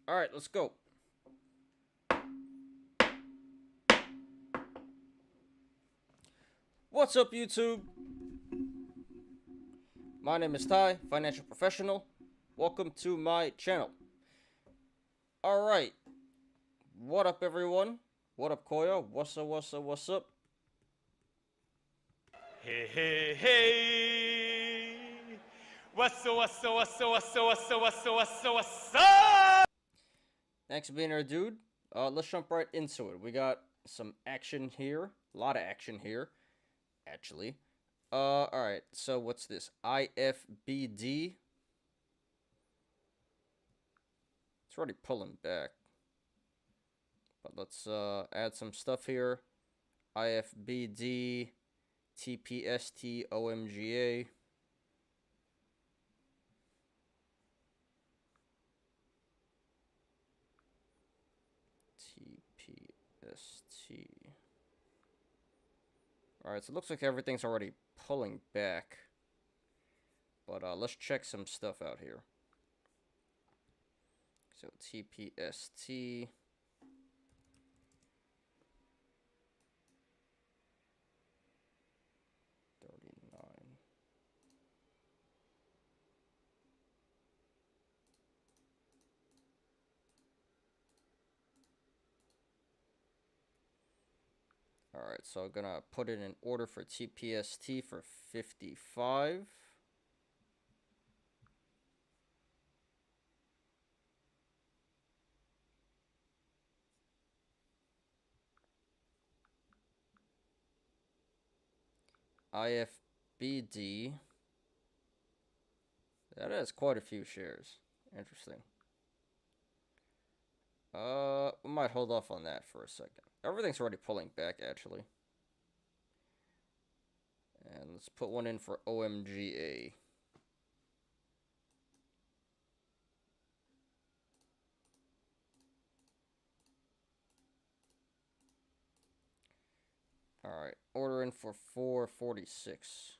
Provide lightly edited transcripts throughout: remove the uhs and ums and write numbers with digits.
Alright, let's go. What's up, YouTube? My name is Ty, financial professional. Welcome to my channel. Alright. What up, everyone? What up, Koya? What's up? Hey, hey, hey! What's up? Thanks for being here, dude. Let's jump right into it. We got some action here. A lot of action here, actually. Alright, so what's this? IFBD. It's already pulling back. But let's add some stuff here. IFBD, TPST, OMGA. TPST. Alright, so it looks like everything's already pulling back. But let's check some stuff out here. So TPST. Alright, so I'm gonna put in an order for TPST for 55. IFBD. That has quite a few shares. Interesting. We might hold off on that for a second. Everything's already pulling back, actually. And let's put one in for OMGA. Alright, order in for 446.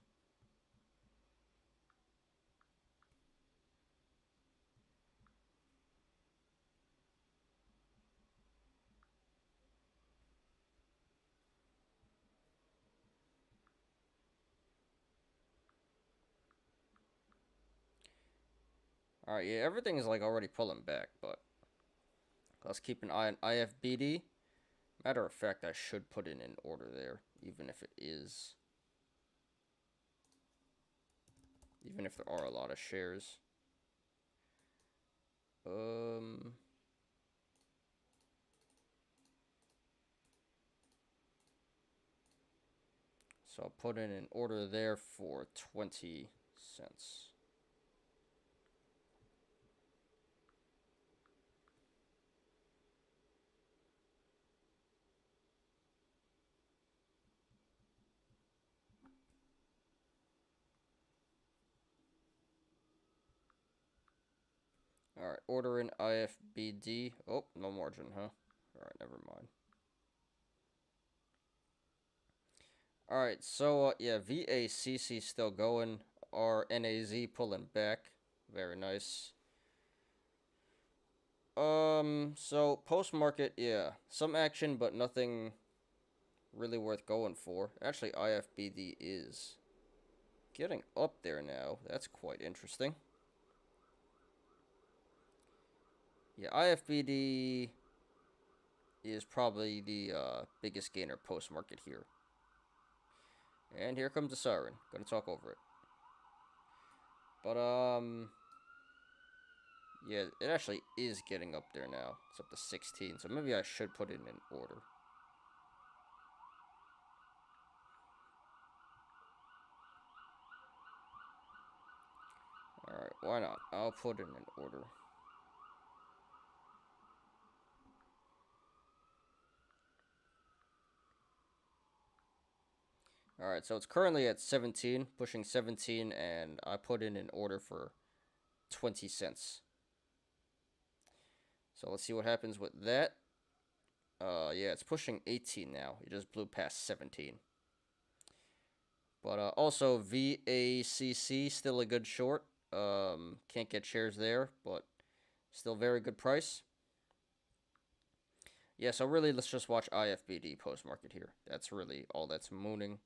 Alright, yeah, everything is like already pulling back, but let's keep an eye on IFBD. Matter of fact, I should put in an order there, even if there are a lot of shares. So I'll put in an order there for 20 cents. Alright, order in IFBD. Oh, no margin, huh? Alright, never mind. Alright, so, yeah, VACC still going. RNAZ pulling back. Very nice. So, post-market, yeah. Some action, but nothing really worth going for. Actually, IFBD is getting up there now. That's quite interesting. Yeah, IFBD is probably the biggest gainer post-market here. And here comes the siren. Gonna talk over it. But, yeah, it actually is getting up there now. It's up to 16, so maybe I should put it in an order. Alright, why not? I'll put in an order. Alright, so it's currently at 17, pushing 17, and I put in an order for 20 cents. So let's see what happens with that. Yeah, it's pushing 18 now. It just blew past 17. But also, VACC, still a good short. Can't get shares there, but still very good price. Yeah, so really, let's just watch IFBD post-market here. That's really all that's mooning.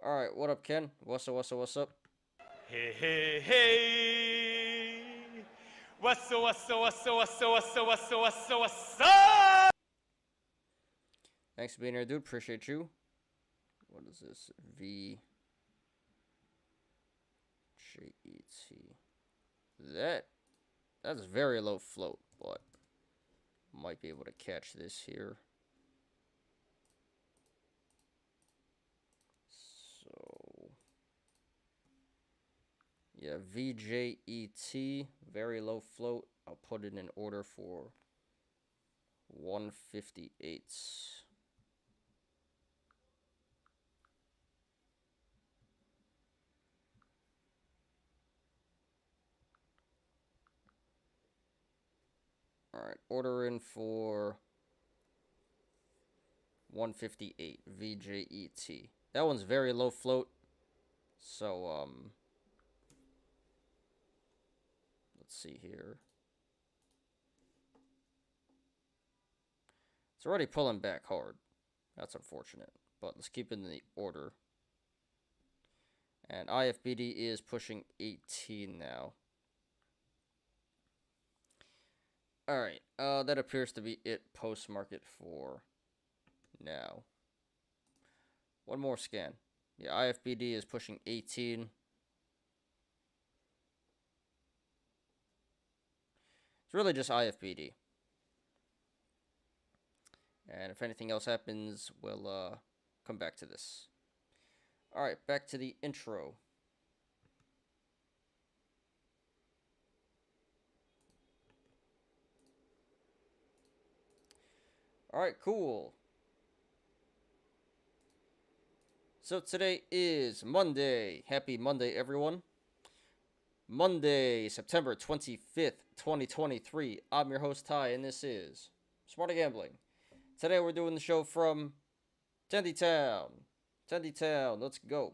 Alright, what up, Ken? What's up? Hey, hey, hey. What's up? Thanks for being here, dude. Appreciate you. What is this? VJET. That's very low float, but might be able to catch this here. So yeah, VJET, very low float. I'll put it in order for 158. Alright, order in for 158, VJET. That one's very low float. So, let's see here. It's already pulling back hard. That's unfortunate. But let's keep it in the order. And IFBD is pushing 18 now. Alright, that appears to be it post-market for now. One more scan. Yeah, IFBD is pushing 18. It's really just IFBD. And if anything else happens, we'll come back to this. Alright, back to the intro. Alright, cool. So today is Monday. Happy Monday, everyone. Monday, September 25th, 2023. I'm your host, Ty, and this is Smarter Gambling. Today we're doing the show from Tendytown. Tendytown, let's go.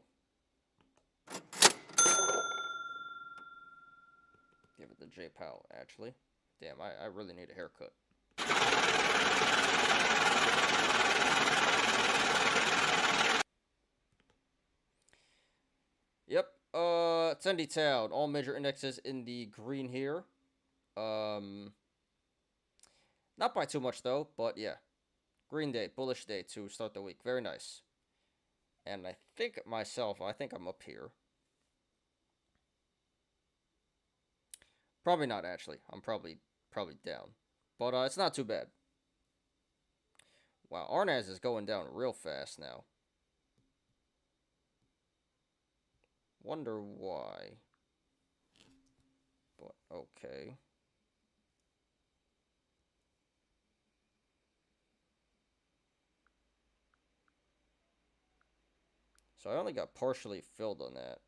Give it to J Powell, actually. Damn, I really need a haircut. Yep, Tendytown. All major indexes in the green here. Not by too much, though, but yeah. Green day, bullish day to start the week. Very nice. And I think I'm up here. Probably not, actually. I'm probably down. But it's not too bad. Wow, RNAZ is going down real fast now. Wonder why. But, okay. So I only got partially filled on that.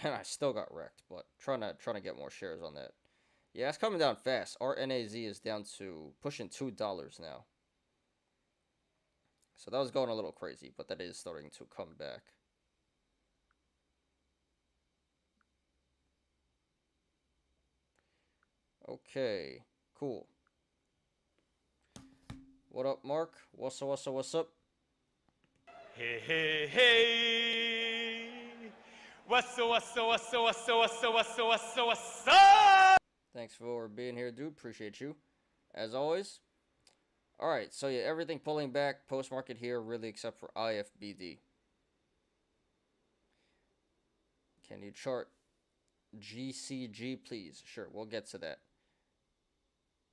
And I still got wrecked, but trying to get more shares on that. Yeah, it's coming down fast. RNAZ is down to pushing $2 now. So that was going a little crazy, but that is starting to come back. Okay, cool. What up, Mark? What's up? Hey, hey, hey. What's up? Thanks for being here, dude. Appreciate you, as always. Alright, so yeah, everything pulling back post-market here, really, except for IFBD. Can you chart GCG, please? Sure, we'll get to that.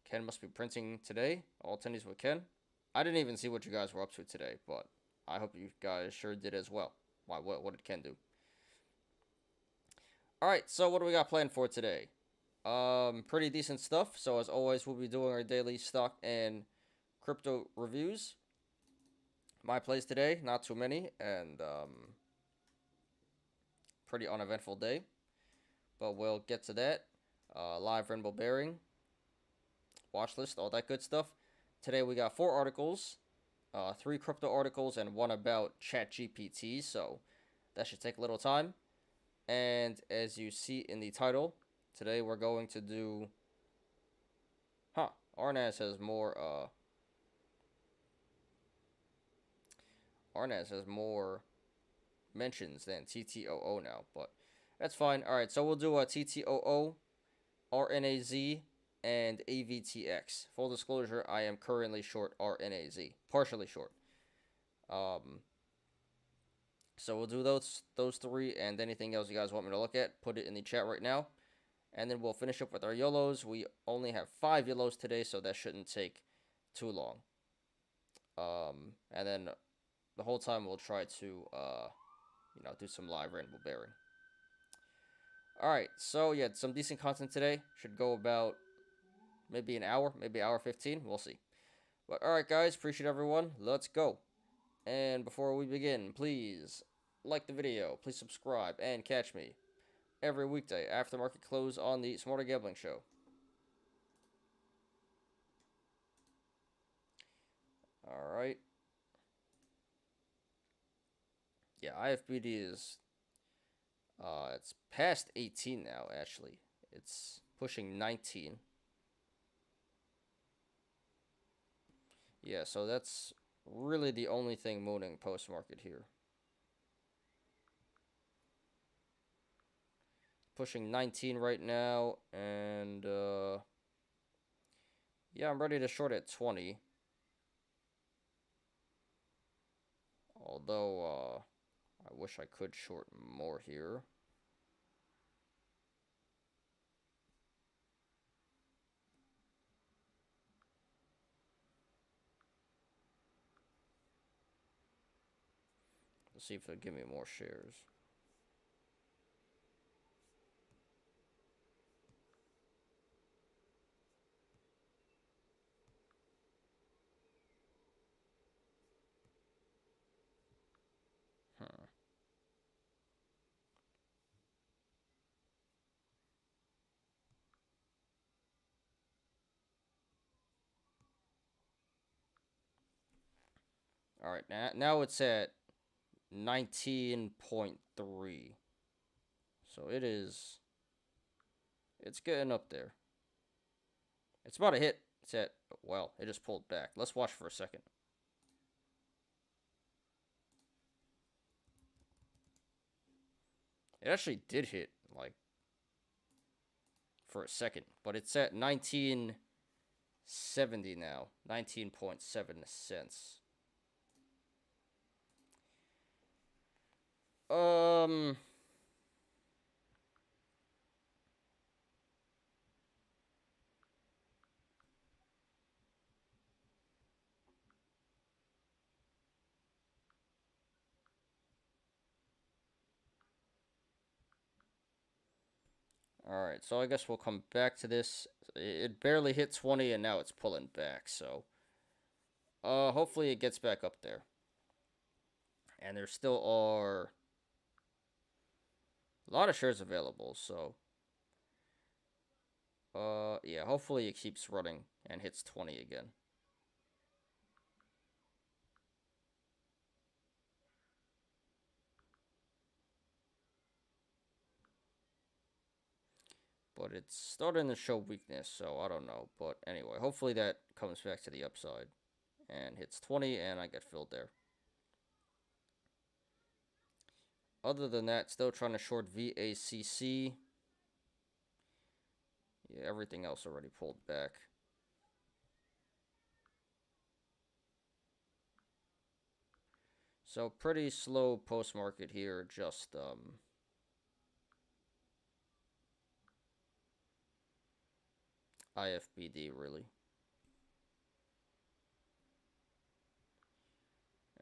Ken must be printing today. All attendees with Ken. I didn't even see what you guys were up to today, but I hope you guys sure did as well. Why? What did Ken do? Alright, so what do we got planned for today? Pretty decent stuff. So as always, we'll be doing our daily stock and crypto reviews. My plays today, not too many, and pretty uneventful day. But we'll get to that. Live Rainbow Bearing, watch list, all that good stuff. Today we got 4 articles, 3 crypto articles, and 1 about ChatGPT. So That should take a little time. And as you see in the title, today we're going to do... RNAZ has more, RNAZ has more mentions than TTOO now, but that's fine. Alright, so we'll do a TTOO, RNAZ, and AVTX. Full disclosure, I am currently short RNAZ. Partially short. So we'll do those three, and anything else you guys want me to look at, put it in the chat right now. And then we'll finish up with our YOLOs. We only have 5 YOLOs today, so that shouldn't take too long. And then the whole time we'll try to, do some live random bearing. Alright, so yeah, some decent content today. Should go about maybe an hour, maybe hour 15. We'll see. But alright, guys, appreciate everyone. Let's go. And before we begin, please like the video, please subscribe, and catch me every weekday after market close on the Smarter Gambling Show. Alright. Yeah, IFBD is, it's past 18 now, actually. It's pushing 19. Yeah, so that's really the only thing mooning post-market here. Pushing 19 right now, and, yeah, I'm ready to short at 20. Although, I wish I could short more here. Let's see if they'll give me more shares. Alright, now it's at 19.3. So it's getting up there. It's about to hit. It's at, well, it just pulled back. Let's watch for a second. It actually did hit, like, for a second. But it's at 19.70 now. 19.7 cents. Alright, so I guess we'll come back to this. It barely hit 20 and now it's pulling back, so hopefully it gets back up there. And there still are a lot of shares available, so yeah, hopefully it keeps running and hits 20 again. But it's starting to show weakness, so I don't know. But anyway, hopefully that comes back to the upside and hits 20 and I get filled there. Other than that, still trying to short VACC. Yeah, everything else already pulled back. So pretty slow post-market here, just IFBD really.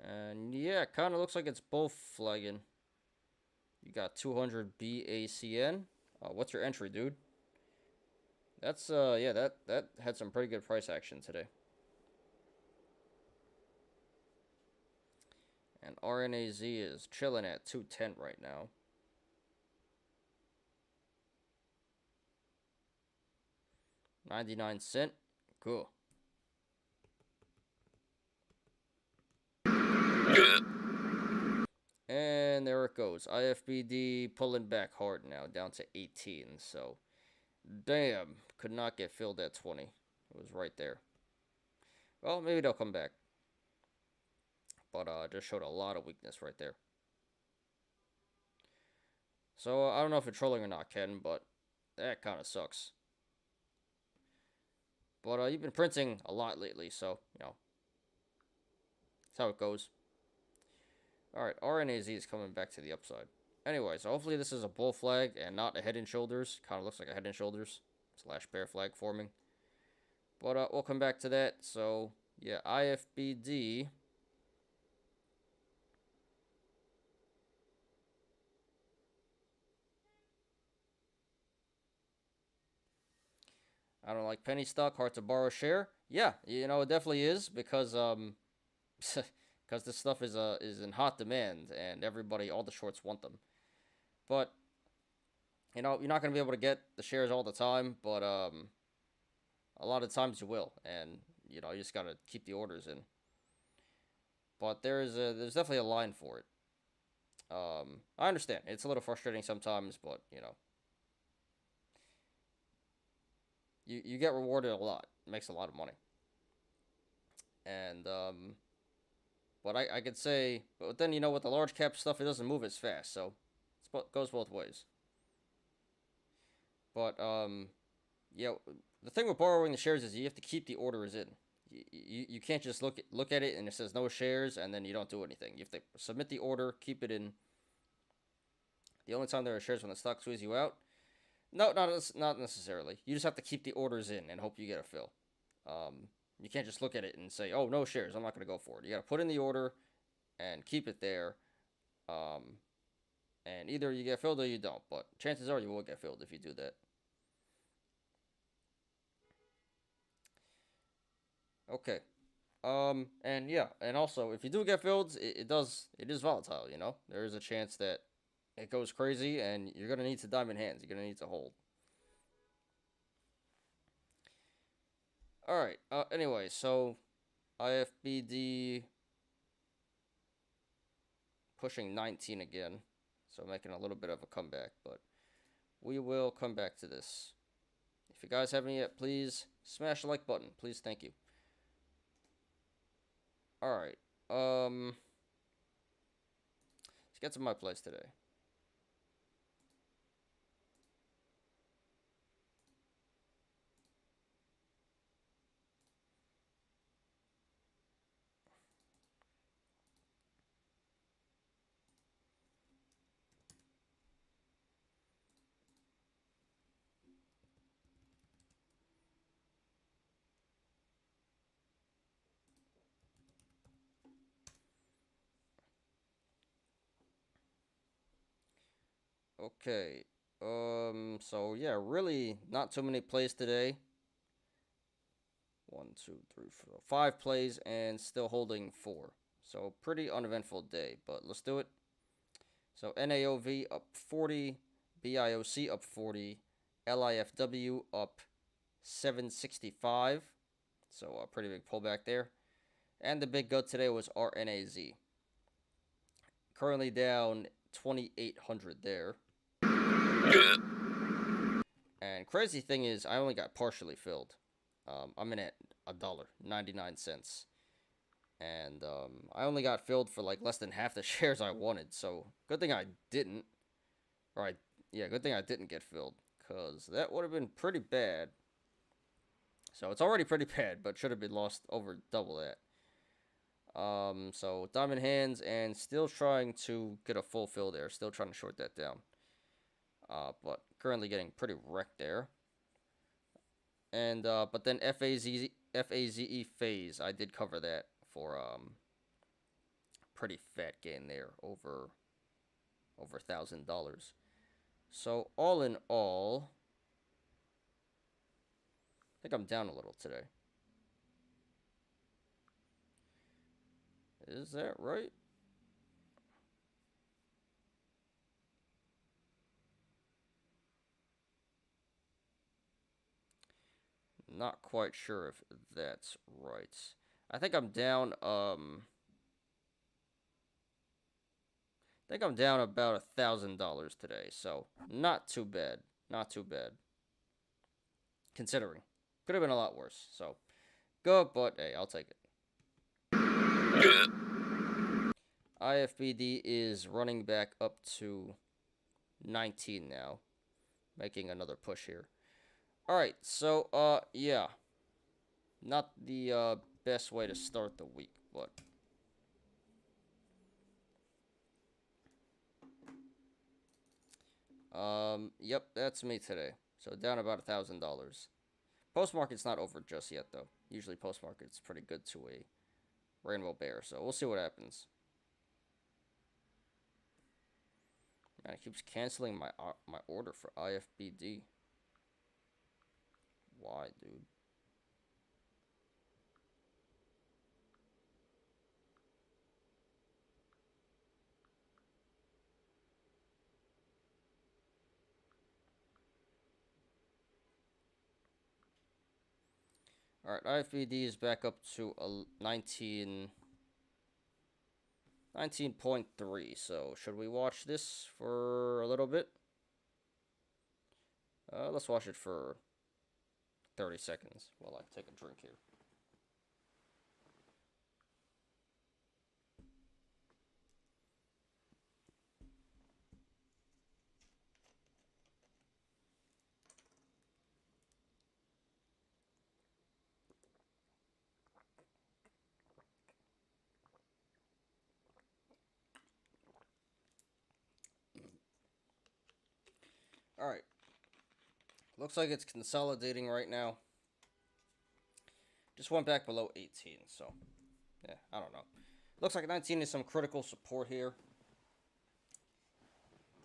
And yeah, kind of looks like it's both flagging. You got 200 BACN. What's your entry, dude? That's yeah, that had some pretty good price action today. And RNAZ is chilling at 210 right now. $0.99. Cool. And And there it goes. IFBD pulling back hard now, down to 18. So, damn, could not get filled at 20. It was right there. Well, maybe they'll come back. But just showed a lot of weakness right there. So, I don't know if you're trolling or not, Ken, but that kind of sucks. But you've been printing a lot lately, so, you know, that's how it goes. Alright, RNAZ is coming back to the upside. Anyway, so hopefully this is a bull flag and not a head and shoulders. Kind of looks like a head and shoulders / bear flag forming. But we'll come back to that. So, yeah, IFBD. I don't like penny stock, hard to borrow share. Yeah, you know, it definitely is because because this stuff is in hot demand and everybody, all the shorts want them. But you know, you're not going to be able to get the shares all the time, but a lot of times you will, and you know, you just got to keep the orders in. But there's definitely a line for it. I understand it's a little frustrating sometimes, but you know, you get rewarded a lot. It makes a lot of money. And but I could say, but then you know, with the large cap stuff, it doesn't move as fast, so it goes both ways. But yeah, the thing with borrowing the shares is you have to keep the orders in. You can't just look at it and it says no shares and then you don't do anything. You have to submit the order, keep it in. The only time there are shares when the stock squeezes you out. No, not necessarily. You just have to keep the orders in and hope you get a fill. You can't just look at it and say, oh, no shares, I'm not going to go for it. You got to put in the order and keep it there. And either you get filled or you don't. But chances are you will get filled if you do that. Okay. And yeah, and also, if you do get filled, it is volatile, you know? There is a chance that it goes crazy and you're going to need to diamond hands. You're going to need to hold. Alright, anyway, so IFBD pushing 19 again, so making a little bit of a comeback, but we will come back to this. If you guys haven't yet, please smash the like button. Please, thank you. Alright, let's get to my place today. Okay, so yeah, really not too many plays today. 1, 2, 3, 4, 5 plays and still holding 4. So pretty uneventful day, but let's do it. So NAOV up 40, BIOC up 40, LIFW up 765. So a pretty big pullback there. And the big gut today was RNAZ. Currently down 2,800 there. And crazy thing is, I only got partially filled. I'm in at $1.99. And I only got filled for like less than half the shares I wanted. So good thing I didn't. Yeah, good thing I didn't get filled. Because that would have been pretty bad. So it's already pretty bad, but should have been lost over double that. So diamond hands and still trying to get a full fill there. Still trying to short that down. But currently getting pretty wrecked there. And but then FAZE phase, I did cover that for pretty fat gain there, over $1,000. So all in all, I think I'm down a little today. Is that right? Not quite sure if that's right. I think I'm down, think I'm down about $1,000 today, so not too bad. Not too bad. Considering. Could have been a lot worse, so good, but hey, I'll take it. IFBD is running back up to 19 now, making another push here. Alright, so, yeah. Not the, best way to start the week, but yep, that's me today. So down about $1,000. Post-market's not over just yet, though. Usually post-market's pretty good to a rainbow bear, so we'll see what happens. Man, it keeps canceling my order for IFBD. Why, dude? Alright, IFBD is back up to a 19.3, so should we watch this for a little bit? Let's watch it for 30 seconds while I take a drink here. Alright. Looks like it's consolidating right now. Just went back below 18, so yeah, I don't know. Looks like 19 is some critical support here.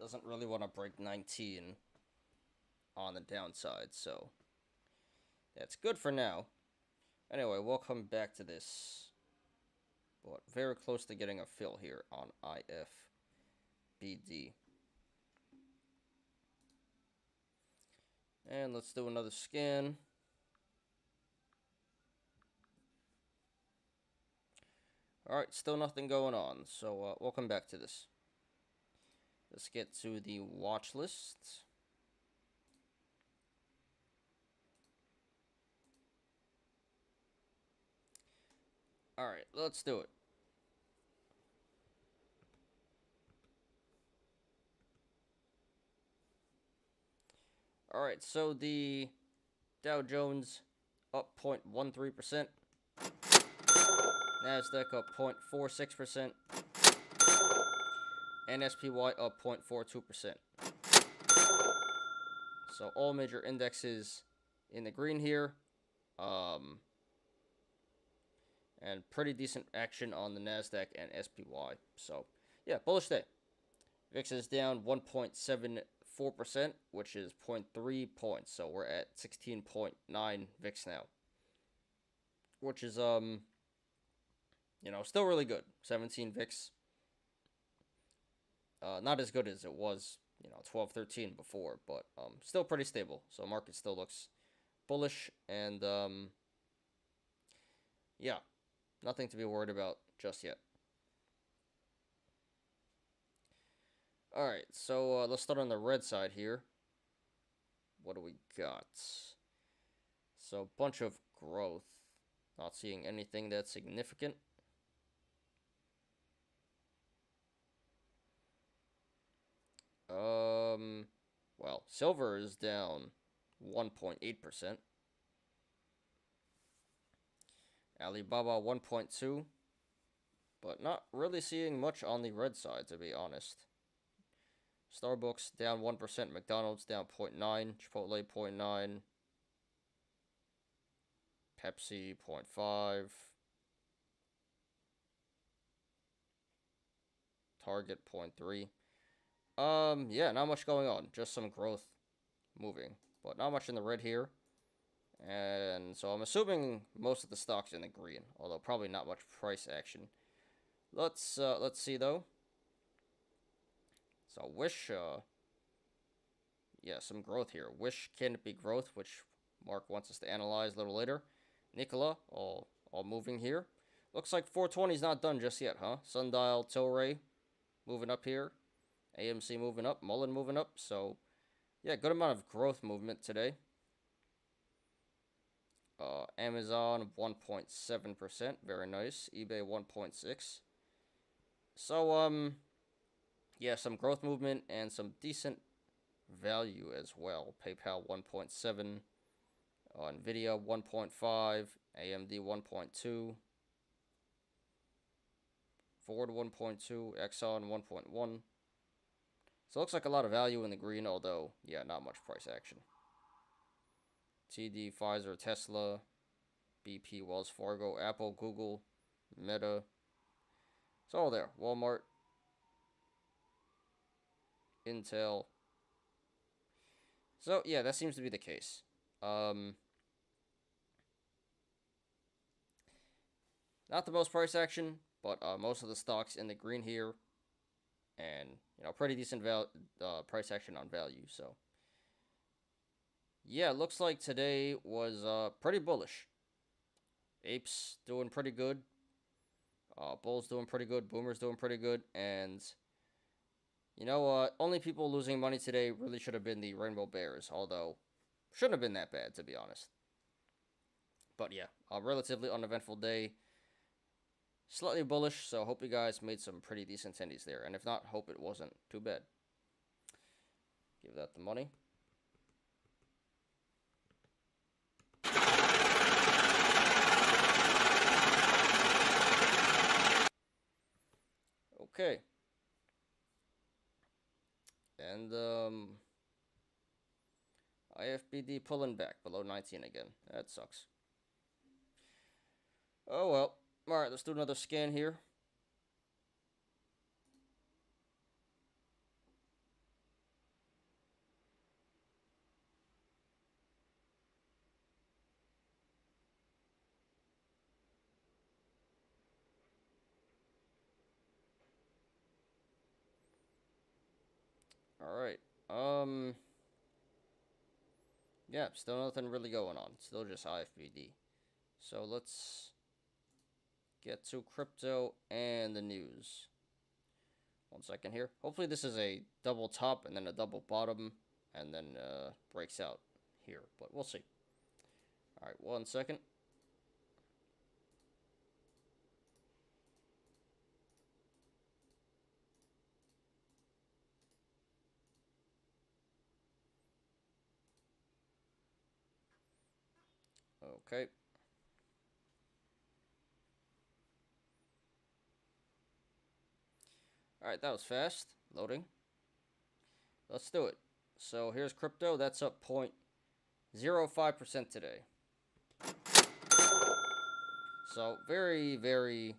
Doesn't really want to break 19 on the downside, so that's good for now. Anyway, we'll come back to this. But very close to getting a fill here on IFBD. And let's do another scan. Alright, still nothing going on, so we'll come back to this. Let's get to the watch list. Alright, let's do it. Alright, so the Dow Jones up 0.13%. NASDAQ up 0.46%. And SPY up 0.42%. So all major indexes in the green here. And pretty decent action on the NASDAQ and SPY. So, yeah, bullish day. VIX is down 1.74%, which is 0.3 points. So we're at 16.9 VIX now. Which is, you know, still really good. 17 VIX. Not as good as it was, you know, 12, 13 before, but still pretty stable. So market still looks bullish, and yeah, nothing to be worried about just yet. Alright, so let's start on the red side here. What do we got? So, bunch of growth. Not seeing anything that's significant. Well, silver is down 1.8%. Alibaba 1.2. But not really seeing much on the red side, to be honest. Starbucks down 1%, McDonald's down 0.9, Chipotle 0.9, Pepsi 0.5, Target 0.3. Yeah, not much going on. Just some growth moving, but not much in the red here. And so I'm assuming most of the stocks in the green, although probably not much price action. Let's see though. So Wish, yeah, some growth here. Wish Canopy growth, which Mark wants us to analyze a little later. Nikola, all moving here. Looks like 420 is not done just yet, huh? Sundial, Tilray, moving up here. AMC moving up. Mullen moving up. So, yeah, good amount of growth movement today. Amazon 1.7%. Very nice. eBay 1.6%. So, yeah, some growth movement and some decent value as well. PayPal 1.7%. Nvidia 1.5%. AMD 1.2%. Ford 1.2%. Exxon 1.1%. So it looks like a lot of value in the green, although, yeah, not much price action. TD, Pfizer, Tesla, BP, Wells Fargo, Apple, Google, Meta. It's all there. Walmart, Intel. So, yeah, that seems to be the case. Not the most price action, but most of the stocks in the green here. And, pretty decent price action on value, so. Yeah, looks like today was pretty bullish. Apes doing pretty good. Bulls doing pretty good. Boomers doing pretty good. And, only people losing money today really should have been the Rainbow Bears, although shouldn't have been that bad, to be honest. But yeah, a relatively uneventful day. Slightly bullish, so hope you guys made some pretty decent tendies there. And if not, hope it wasn't too bad. Give that the money. Okay. And, IFBD pulling back below 19 again. That sucks. Oh well. Alright, let's do another scan here. Alright. Yeah, still nothing really going on. Still just IFBD. So let's get to crypto and the news. 1 second here. Hopefully this is a double top and then a double bottom and then breaks out here, but we'll see. All right, 1 second. Okay. All right, that was fast. Loading. Let's do it. So here's crypto. That's up 0.05% today. So very, very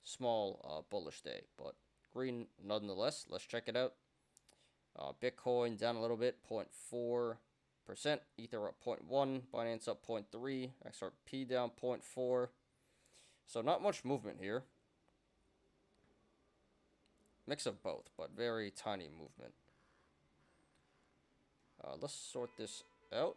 small bullish day, but green nonetheless. Let's check it out. Bitcoin down a little bit, 0.4%. Ether up 0.1%. Binance up 0.3%. XRP down 0.4%. So not much movement here. Mix of both, but very tiny movement. Let's sort this out.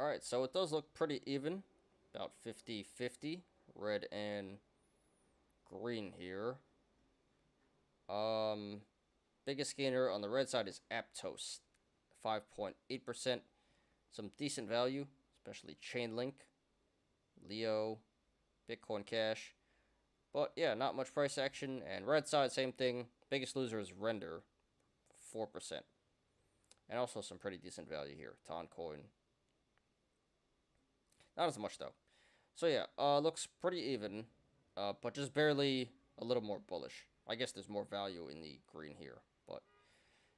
Alright, so it does look pretty even. About 50-50. Red and green here. Biggest gainer on the red side is Aptos. 5.8%. Some decent value, especially Chainlink, Leo, Bitcoin Cash. But yeah, not much price action. And red side, same thing. Biggest loser is Render, 4%. And also some pretty decent value here. Toncoin. Not as much though. So yeah, looks pretty even, but just barely a little more bullish. I guess there's more value in the green here, but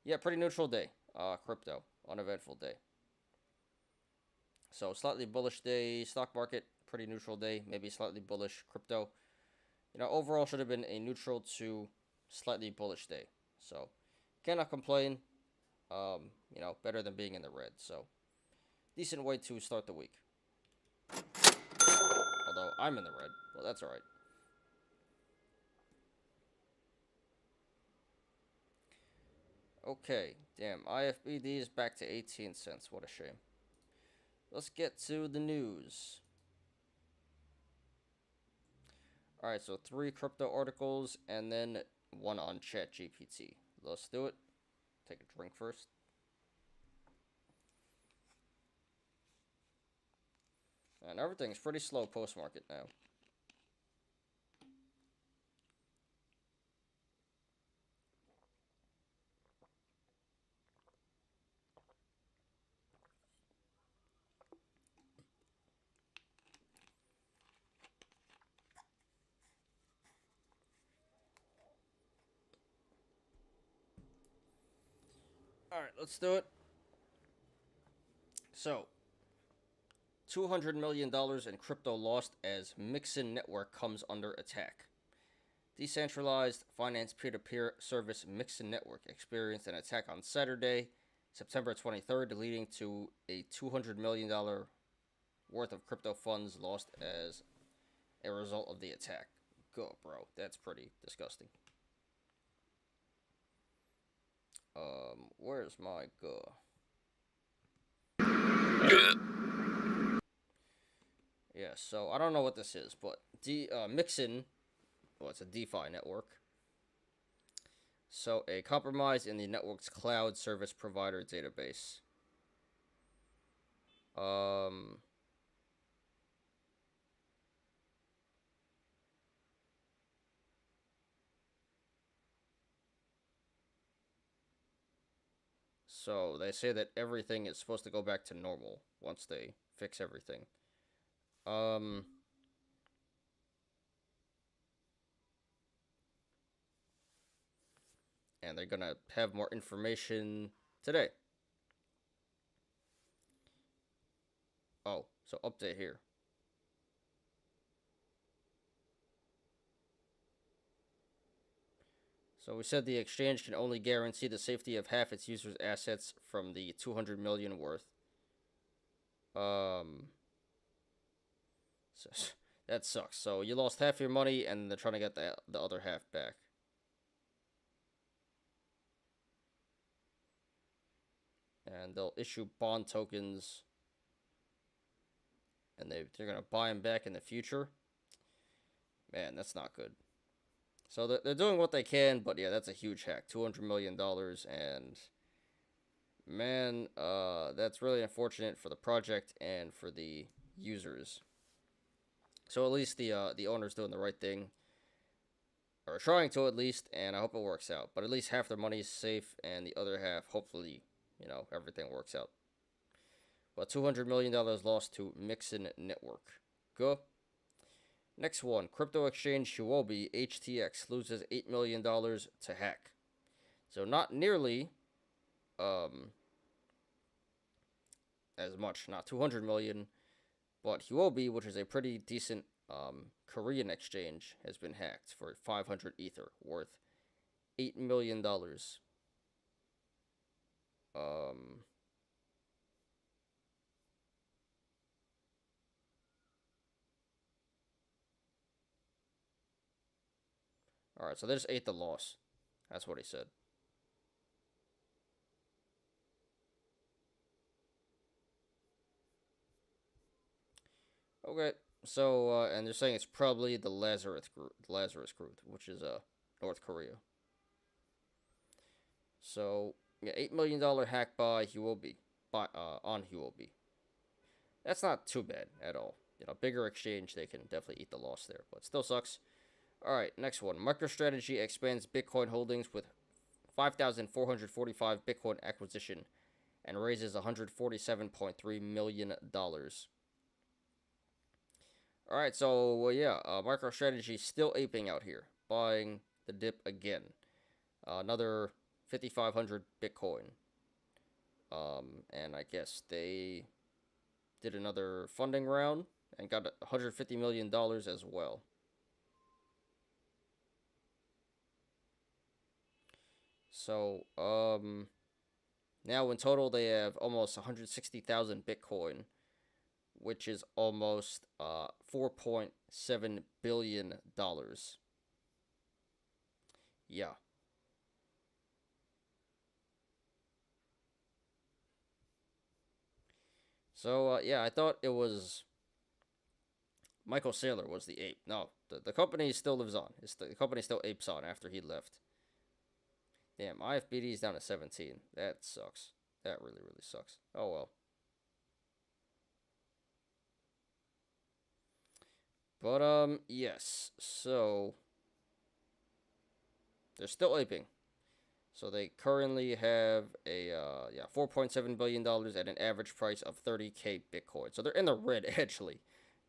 yeah, pretty neutral day. Crypto, uneventful day. So slightly bullish day, stock market, pretty neutral day, maybe slightly bullish crypto. Overall should have been a neutral to slightly bullish day. So cannot complain. Better than being in the red. So decent way to start the week. Although I'm in the red, well, that's alright. Okay, damn, IFBD is back to 18 cents. What a shame. Let's get to the news. Alright, so 3 crypto articles and then 1 on ChatGPT. Let's do it. Take a drink first. And everything's pretty slow post-market now. Alright, let's do it. So, $200 million in crypto lost as Mixin network comes under attack. Decentralized finance peer-to-peer service Mixin network experienced an attack on Saturday, September 23rd, leading to a $200 million worth of crypto funds lost as a result of the attack. Go, bro. That's pretty disgusting. Where's my go? Yeah, so I don't know what this is, but Mixin, well, it's a DeFi network. So a compromise in the network's cloud service provider database. So they say that everything is supposed to go back to normal once they fix everything. And they're gonna have more information today. Oh, so update here. So we said the exchange can only guarantee the safety of half its users' assets from the 200 million worth. So, that sucks. So you lost half your money, and they're trying to get the other half back. And they'll issue bond tokens, and they're gonna buy them back in the future. Man, that's not good. So they're doing what they can, but yeah, that's a huge hack. $200 million, and man, that's really unfortunate for the project and for the users. So at least the owner's doing the right thing, or trying to at least, and I hope it works out. But at least half their money is safe, and the other half, hopefully, everything works out. But $200 million lost to Mixin Network. Go. Next one, crypto exchange Huobi HTX loses $8 million to hack. So not nearly as much, not 200 million, but Huobi, which is a pretty decent Korean exchange, has been hacked for 500 Ether, worth $8 million. Alright, so they just ate the loss. That's what he said. Okay, so, and they're saying it's probably the Lazarus group, which is, North Korea. So, yeah, $8 million hack by Huobi, on Huobi. That's not too bad at all. Bigger exchange, they can definitely eat the loss there, but still sucks. Alright, next one. MicroStrategy expands Bitcoin holdings with 5,445 Bitcoin acquisition and raises $147.3 million. Alright, so, well, yeah, MicroStrategy still aping out here, buying the dip again. Another 5,500 Bitcoin. And I guess they did another funding round and got $150 million as well. So, now in total they have almost 160,000 Bitcoin, which is almost $4.7 billion. Yeah. So, yeah, I thought it was Michael Saylor was the ape. No, the company still lives on. The company still apes on after he left. Damn, IFBD is down to 17. That sucks. That really, really sucks. Oh, well. But, yes. So, they're still aping. So they currently have a $4.7 billion at an average price of 30K Bitcoin. So they're in the red actually.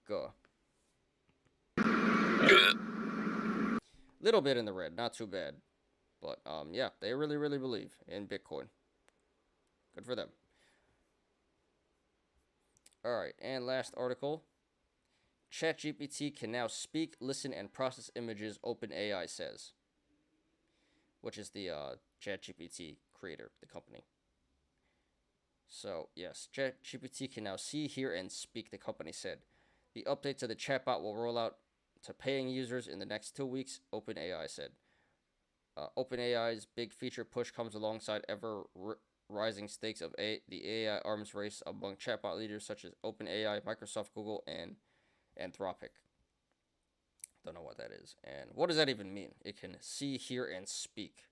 Go. Little bit in the red, not too bad. But yeah, they really, really believe in Bitcoin. Good for them. Alright, and last article. ChatGPT can now speak, listen, and process images, OpenAI says. Which is the ChatGPT creator, the company. So, yes, ChatGPT can now see, hear, and speak, the company said. The update to the chatbot will roll out to paying users in the next 2 weeks, OpenAI said. OpenAI's big feature push comes alongside rising stakes of the AI arms race among chatbot leaders such as OpenAI, Microsoft, Google, and Anthropic. Don't know what that is. And what does that even mean? It can see, hear, and speak.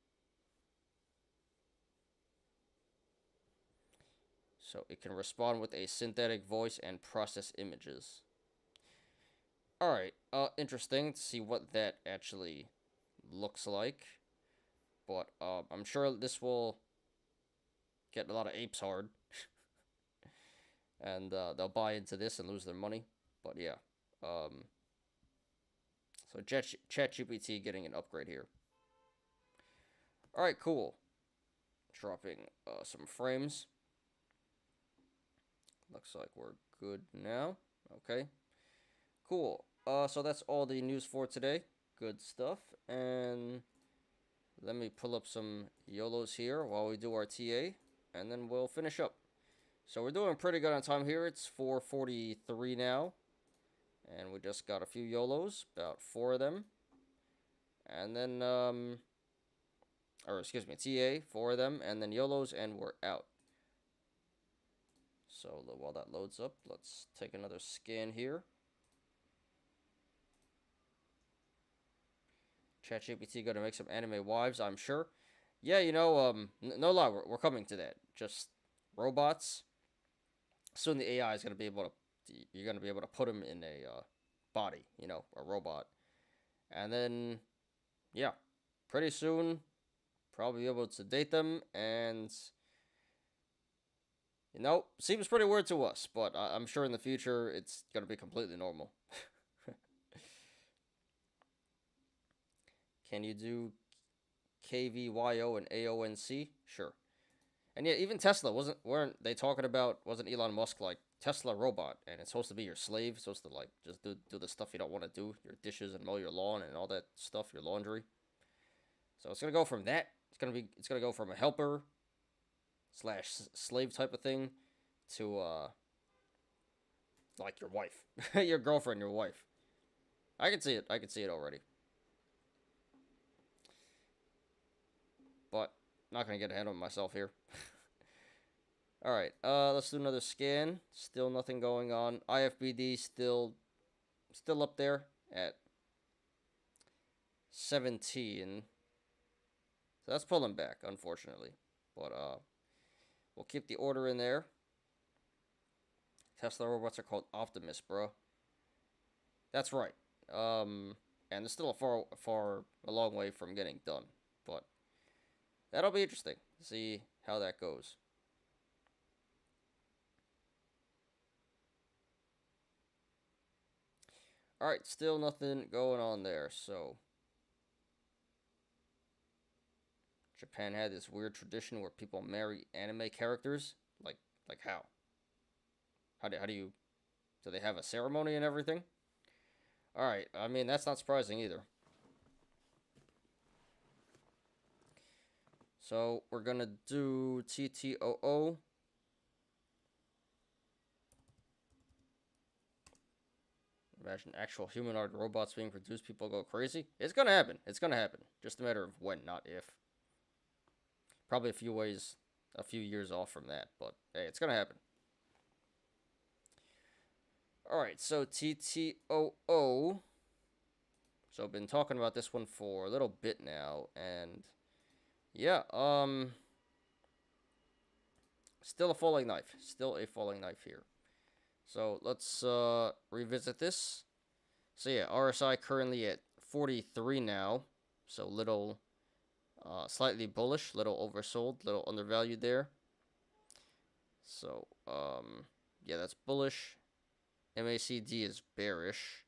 So it can respond with a synthetic voice and process images. Alright, interesting to see what that actually looks like. But I'm sure this will get a lot of apes hard. And they'll buy into this and lose their money. But yeah. So ChatGPT getting an upgrade here. Alright, cool. Dropping some frames. Looks like we're good now. Okay. Cool. So that's all the news for today. Good stuff. And let me pull up some YOLOs here while we do our TA. And then we'll finish up. So we're doing pretty good on time here. It's 4:43 now. And we just got a few YOLOs. About 4 of them. And then, TA, 4 of them. And then YOLOs, and we're out. So while that loads up, let's take another scan here. ChatGPT gonna make some anime wives, I'm sure. Yeah, no lie, we're coming to that. Just robots. Soon the AI is gonna be able to. You're gonna be able to put them in a body, a robot, and then, yeah, pretty soon, probably be able to date them, and seems pretty weird to us, but I'm sure in the future it's gonna be completely normal. Can you do KVYO and AONC? Sure. And yeah, even Tesla weren't they talking about, wasn't Elon Musk like Tesla robot, and it's supposed to be your slave, it's supposed to like just do the stuff you don't want to do, your dishes and mow your lawn and all that stuff, your laundry. So it's gonna go from that. It's gonna go from a helper / slave type of thing to like your wife, your girlfriend, your wife. I can see it. I can see it already. But not gonna get ahead of myself here. Alright, let's do another scan. Still nothing going on. IFBD still up there at 17. So that's pulling back, unfortunately. But we'll keep the order in there. Tesla robots are called Optimus, bro. That's right. And they're still a long way from getting done. But that'll be interesting to see how that goes. Alright, still nothing going on there, so Japan had this weird tradition where people marry anime characters. Like how? How do you, do they have a ceremony and everything? Alright, I mean, that's not surprising either. So, we're gonna do TTOO. Imagine actual humanoid robots being produced, people go crazy. It's gonna happen. It's gonna happen. Just a matter of when, not if. Probably a few years off from that, but hey, it's gonna happen. Alright, so TTOO. So I've been talking about this one for a little bit now, and yeah, still a falling knife. Still a falling knife here. So let's revisit this. So yeah, RSI currently at 43 now. So little slightly bullish, little oversold, little undervalued there. So yeah, that's bullish. MACD is bearish.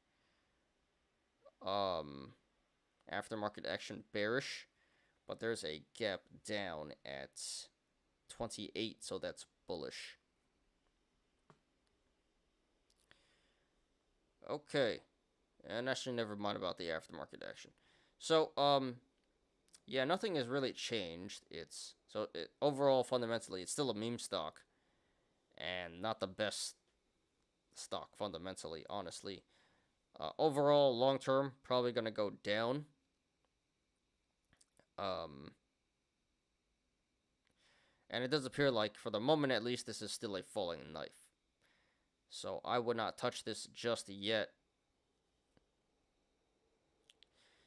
Aftermarket action bearish, but there's a gap down at 28, so that's bullish. Okay, and actually never mind about the aftermarket action. So yeah, nothing has really changed. Overall fundamentally it's still a meme stock and not the best stock fundamentally, honestly. Overall, long term, probably gonna go down. And it does appear like, for the moment at least, this is still a falling knife. So I would not touch this just yet.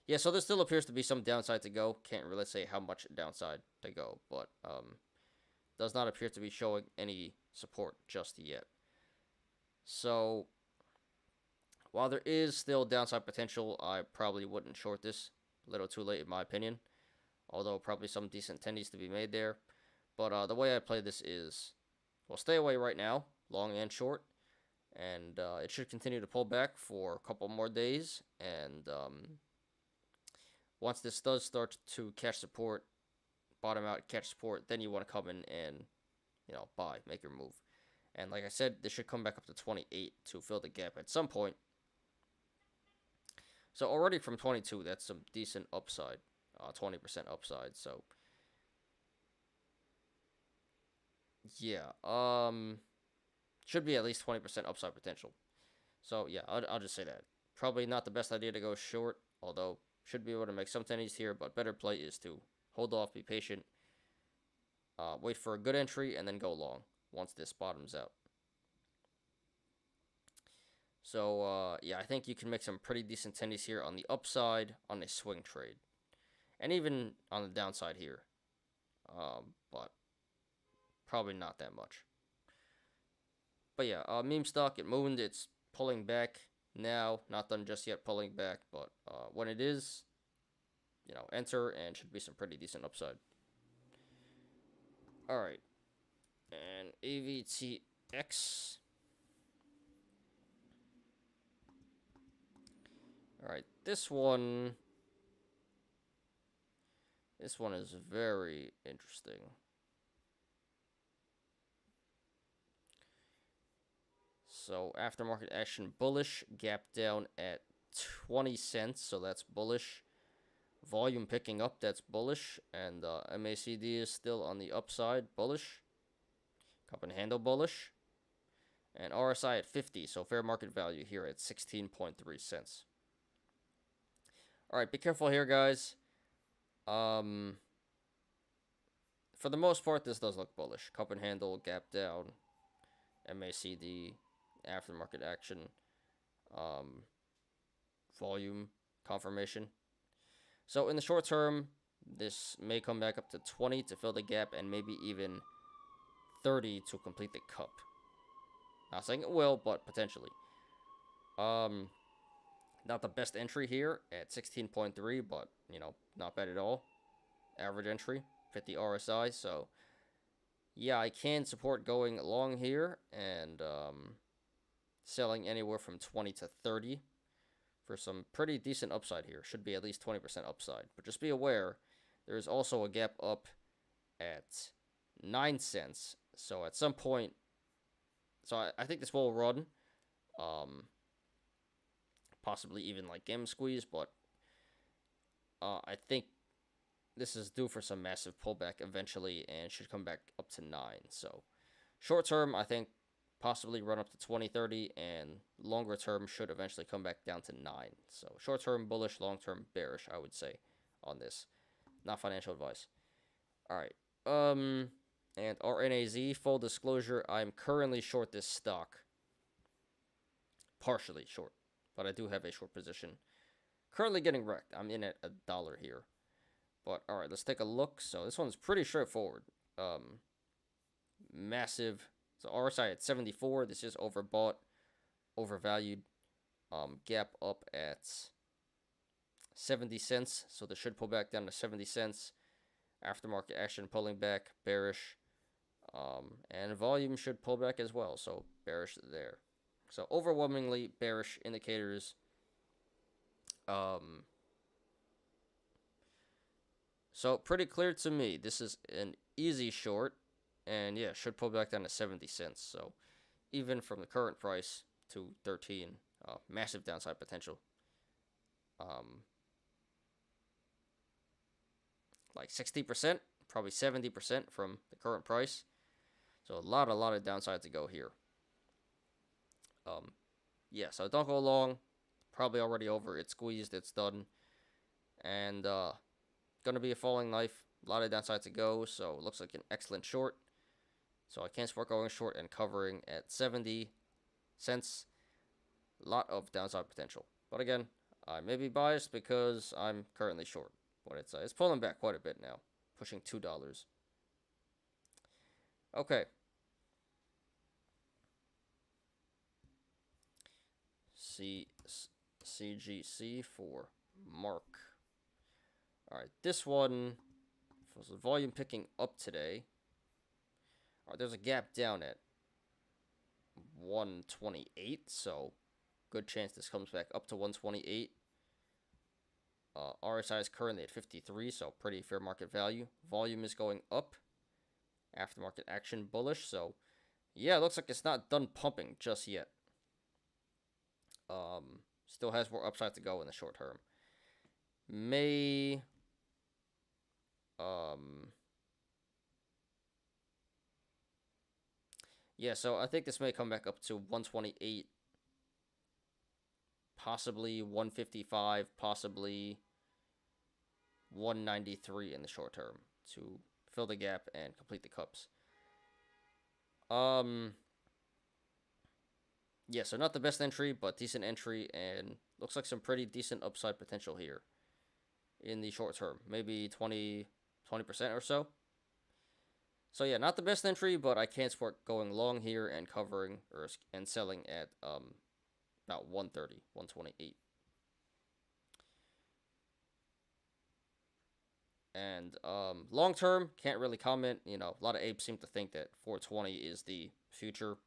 Yeah, so there still appears to be some downside to go. Can't really say how much downside to go, but does not appear to be showing any support just yet. So while there is still downside potential, I probably wouldn't short this. A little too late in my opinion. Although probably some decent tendies to be made there. But the way I play this is, well, stay away right now, long and short. And it should continue to pull back for a couple more days. And once this does start to catch support, bottom out, catch support, then you want to come in and, buy, make your move. And like I said, this should come back up to 28 to fill the gap at some point. So already from 22, that's some decent upside, 20% upside. So yeah, should be at least 20% upside potential. So yeah, I'll just say that. Probably not the best idea to go short, although should be able to make some tennies here, but better play is to hold off, be patient, wait for a good entry, and then go long once this bottoms out. So yeah, I think you can make some pretty decent tennies here on the upside on a swing trade, and even on the downside here, but probably not that much. But yeah, meme stock, it mooned, it's pulling back now, not done just yet pulling back, but when it is, enter, and should be some pretty decent upside. Alright, and AVTX. Alright, this one is very interesting. So aftermarket action bullish, gap down at 20 cents, so that's bullish. Volume picking up, that's bullish, and MACD is still on the upside, bullish. Cup and handle bullish, and RSI at 50, so fair market value here at 16.3 cents. All right, be careful here, guys. For the most part, this does look bullish. Cup and handle, gap down, MACD, aftermarket action, volume confirmation. So in the short term, this may come back up to 20 to fill the gap, and maybe even 30 to complete the cup. Not saying it will, but potentially. Not the best entry here at 16.3, but, not bad at all. Average entry, 50 RSI, so yeah, I can support going long here and selling anywhere from 20 to 30 for some pretty decent upside here. Should be at least 20% upside. But just be aware, there is also a gap up at 9 cents. So at some point, I think this will run. Possibly even like game squeeze, but I think this is due for some massive pullback eventually and should come back up to 9. So short term, I think possibly run up to 20, 30, and longer term should eventually come back down to 9. So short term bullish, long term bearish, I would say, on this. Not financial advice. All right. And RNAZ, full disclosure, I'm currently short this stock. partially short, but I do have a short position. Currently getting wrecked. I'm in at $1 here. But all right, let's take a look. So this one's pretty straightforward. Massive. So RSI at 74. This is overbought, overvalued. Gap up at 70 cents. So this should pull back down to 70 cents. Aftermarket action pulling back, bearish. And volume should pull back as well. So bearish there. So overwhelmingly bearish indicators. So pretty clear to me. This is an easy short. And yeah, should pull back down to 70 cents. So even from the current price to 13, massive downside potential. Like 60%, probably 70% from the current price. So a lot of downside to go here. Yeah, so don't go long. Probably already over. It's squeezed. It's done. And gonna be a falling knife. A lot of downside to go. So it looks like an excellent short. So I can't support going short and covering at 70 cents. A lot of downside potential. But again, I may be biased because I'm currently short. But it's pulling back quite a bit now. Pushing $2. Okay. CGC for Mark. Alright, this one was the volume picking up today. Alright, there's a gap down at 128, so good chance this comes back up to 128. RSI is currently at 53, so pretty fair market value. Volume is going up. Aftermarket action bullish, so yeah, it looks like it's not done pumping just yet. Still has more upside to go in the short term. Yeah, so I think this may come back up to 128, possibly 155, possibly 193 in the short term to fill the gap and complete the cups. Yeah, so not the best entry, but decent entry, and looks like some pretty decent upside potential here in the short term. Maybe 20% or so. So yeah, not the best entry, but I can't support going long here and covering and selling at about 130, 128. And long term, can't really comment. You know, a lot of apes seem to think that 420 is the future.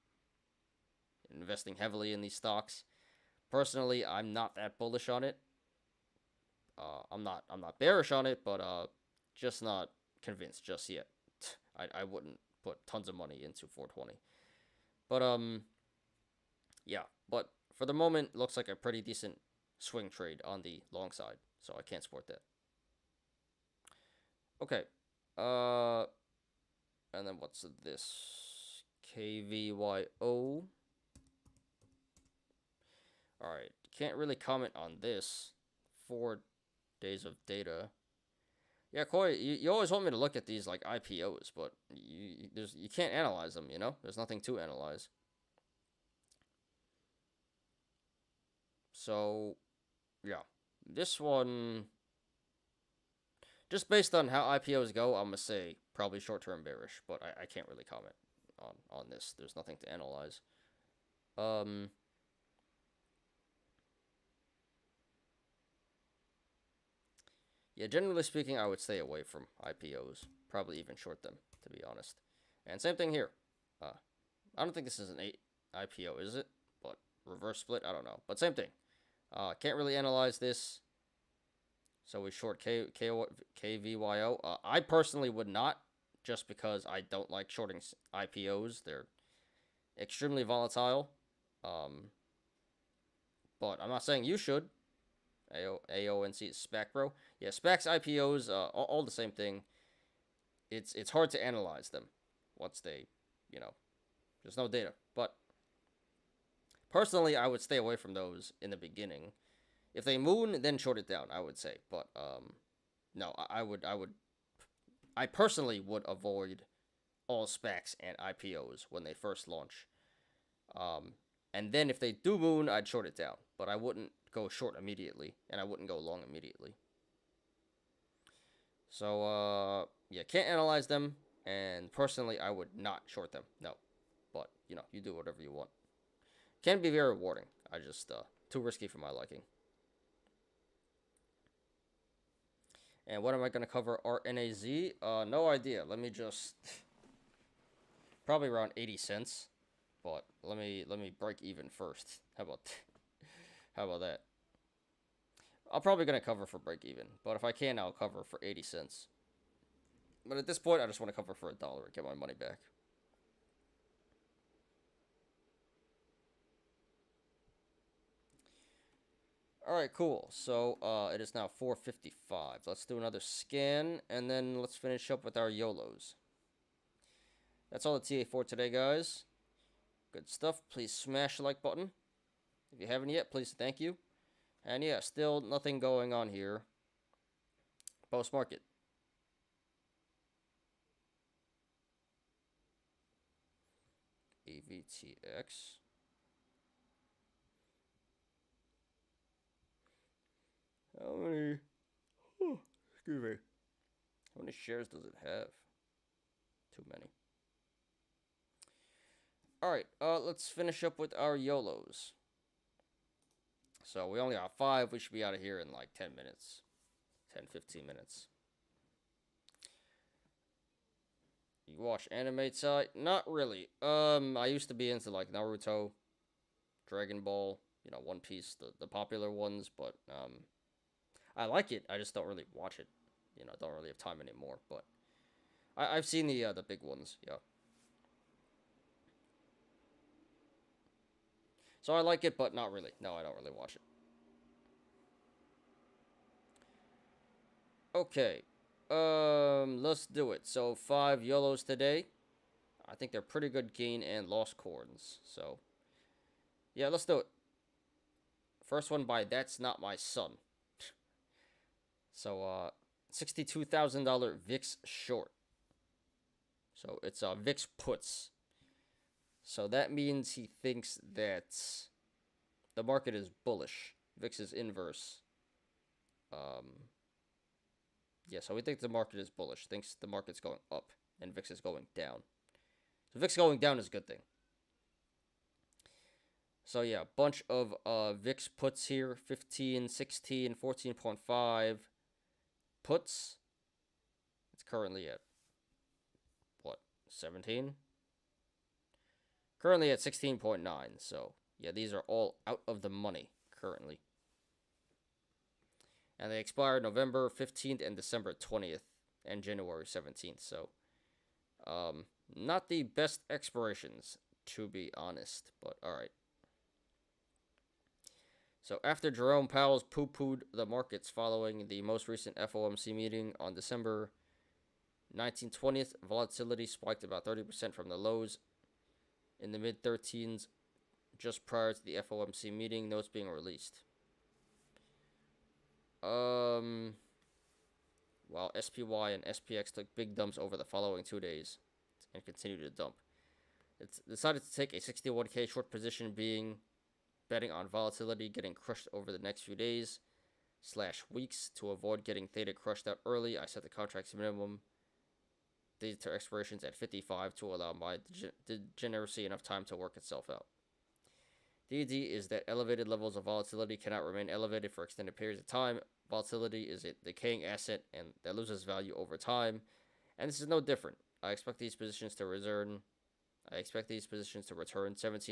Investing heavily in these stocks. Personally, I'm not that bullish on it. I'm not bearish on it, but just not convinced just yet. I wouldn't put tons of money into 420. But yeah, but for the moment, looks like a pretty decent swing trade on the long side, so I can't support that. Okay. And then what's this? KVYO. Alright, can't really comment on this. 4 days of data. Yeah, Koi, you always want me to look at these like IPOs, but you can't analyze them, you know? There's nothing to analyze. So, yeah. This one, just based on how IPOs go, I'm going to say probably short-term bearish, but I can't really comment on this. There's nothing to analyze. Yeah, generally speaking, I would stay away from IPOs. Probably even short them, to be honest. And same thing here. I don't think this is an IPO, is it? But reverse split, I don't know. But same thing. Can't really analyze this. So we short KVYO. I personally would not, just because I don't like shorting IPOs. They're extremely volatile. But I'm not saying you should. AONC is SPAC, bro. Yeah, SPACs, IPOs, all the same thing. It's hard to analyze them once they, there's no data. But personally, I would stay away from those in the beginning. If they moon, then short it down, I would say. But no, I personally would avoid all SPACs and IPOs when they first launch. And then if they do moon, I'd short it down. But I wouldn't go short immediately, and I wouldn't go long immediately. So, yeah, can't analyze them, and personally, I would not short them. No. But, you know, you do whatever you want. Can be very rewarding. I just, too risky for my liking. And what am I going to cover? RNAZ? No idea. Let me just... Probably around 80 cents. But let me break even first. How about that? I'm probably going to cover for break even. But if I can, I'll cover for 80 cents. But at this point, I just want to cover for $1 and get my money back. Alright, cool. So, it is now 4:55. Let's do another scan, and then let's finish up with our YOLOs. That's all the TA for today, guys. Good stuff. Please smash the like button. If you haven't yet, please thank you. And yeah, still nothing going on here. Post-market. AVTX. How many... excuse me. How many shares does it have? Too many. Alright, let's finish up with our YOLOs. So we only got 5. We should be out of here in like 10 minutes. 10-15 minutes. You watch anime side? Not really. I used to be into like Naruto, Dragon Ball, you know, One Piece, the popular ones, but I like it. I just don't really watch it. You know, I don't really have time anymore, but I've seen the big ones, yeah. So I like it, but not really. No, I don't really watch it. Okay. Let's do it. So 5 YOLOs today. I think they're pretty good gain and loss corns. So, yeah, let's do it. First one by That's Not My Son. So, $62,000 VIX short. So it's VIX puts. So that means he thinks that the market is bullish. VIX is inverse. Yeah, so he thinks the market is bullish. Thinks the market's going up and VIX is going down. So VIX going down is a good thing. So yeah, bunch of VIX puts here. 15, 16, 14.5 puts. It's currently at, what, 17? Currently at 16.9, so yeah, these are all out of the money currently. And they expire November 15th and December 20th and January 17th, so not the best expirations, to be honest, but alright. So after Jerome Powell's poo-pooed the markets following the most recent FOMC meeting on December 19th, 20th, volatility spiked about 30% from the lows in the mid-13s just prior to the FOMC meeting, notes being released. While SPY and SPX took big dumps over the following 2 days and continued to dump. It's decided to take a 61K short position, betting on volatility getting crushed over the next few days / weeks. To avoid getting theta crushed out early, I set the contract's minimum days to expirations at 55 to allow my degeneracy enough time to work itself out. The idea is that elevated levels of volatility cannot remain elevated for extended periods of time. Volatility is a decaying asset and that loses value over time, and this is no different. I expect these positions to return 17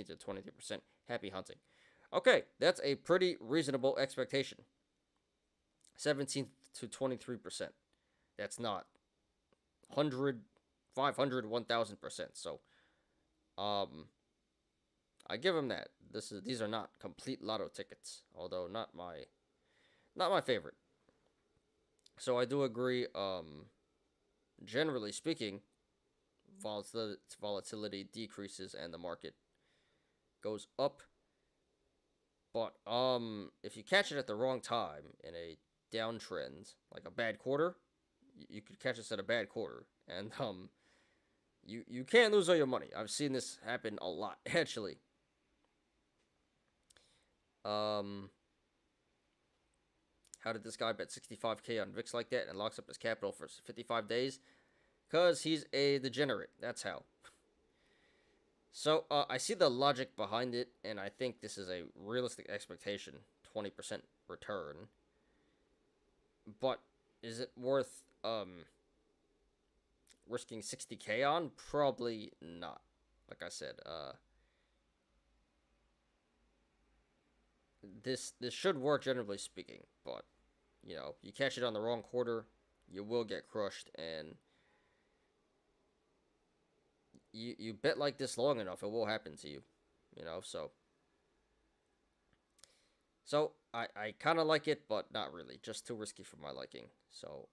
to 23%. Happy hunting. Okay, that's a pretty reasonable expectation. 17 to 23%. That's not 100, 500, 1000%. So, I give him that. These are not complete lotto tickets, although not my favorite. So I do agree. Generally speaking, volatility decreases and the market goes up. But if you catch it at the wrong time in a downtrend, like a bad quarter, you could catch us at a bad quarter, and you can't lose all your money. I've seen this happen a lot, actually. How did this guy bet 65K on VIX like that and locks up his capital for 55 days? Because he's a degenerate. That's how. So, I see the logic behind it, and I think this is a realistic expectation. 20% return. But, is it worth, risking 60K on? Probably not. Like I said, this should work generally speaking, but, you know, you catch it on the wrong quarter, you will get crushed, and you bet like this long enough, it will happen to you, you know, so I kind of like it, but not really, just too risky for my liking. So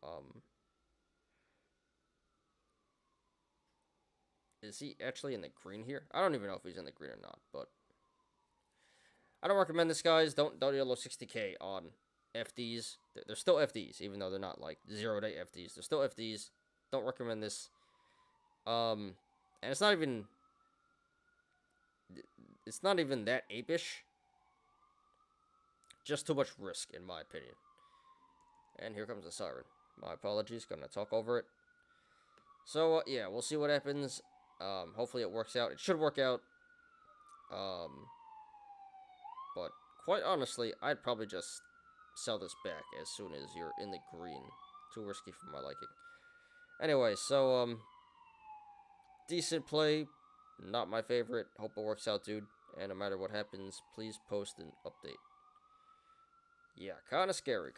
is he actually in the green here? I don't even know if he's in the green or not, but I don't recommend this, guys. Don't YOLO 60K on FDs. They're still FDs, even though they're not like 0-day FDs. They're still FDs. Don't recommend this. And it's not even that apish. Just too much risk, in my opinion. And here comes the siren. My apologies. Gonna talk over it. So yeah, we'll see what happens. Hopefully it works out. It should work out. But quite honestly, I'd probably just sell this back as soon as you're in the green. Too risky for my liking. Anyway, so decent play. Not my favorite. Hope it works out, dude. And no matter what happens, please post an update. Yeah, kind of scary.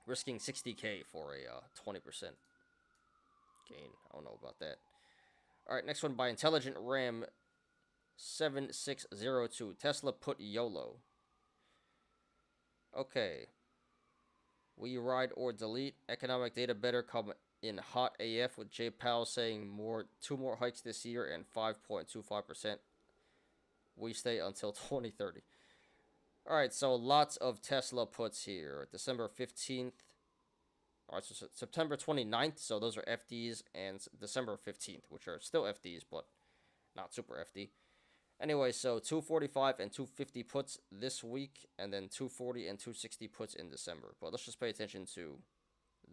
Risking 60K for a 20% gain. I don't know about that. Alright, next one by Intelligent Ram 7602. Tesla put YOLO. Okay. We ride or delete. Economic data better come in hot AF with Jay Powell saying two more hikes this year and 5.25%. We stay until 2030. Alright, so lots of Tesla puts here. December 15th. Alright, so September 29th. So those are FDs. And December 15th, which are still FDs, but not super FD. Anyway, so 245 and 250 puts this week. And then 240 and 260 puts in December. But let's just pay attention to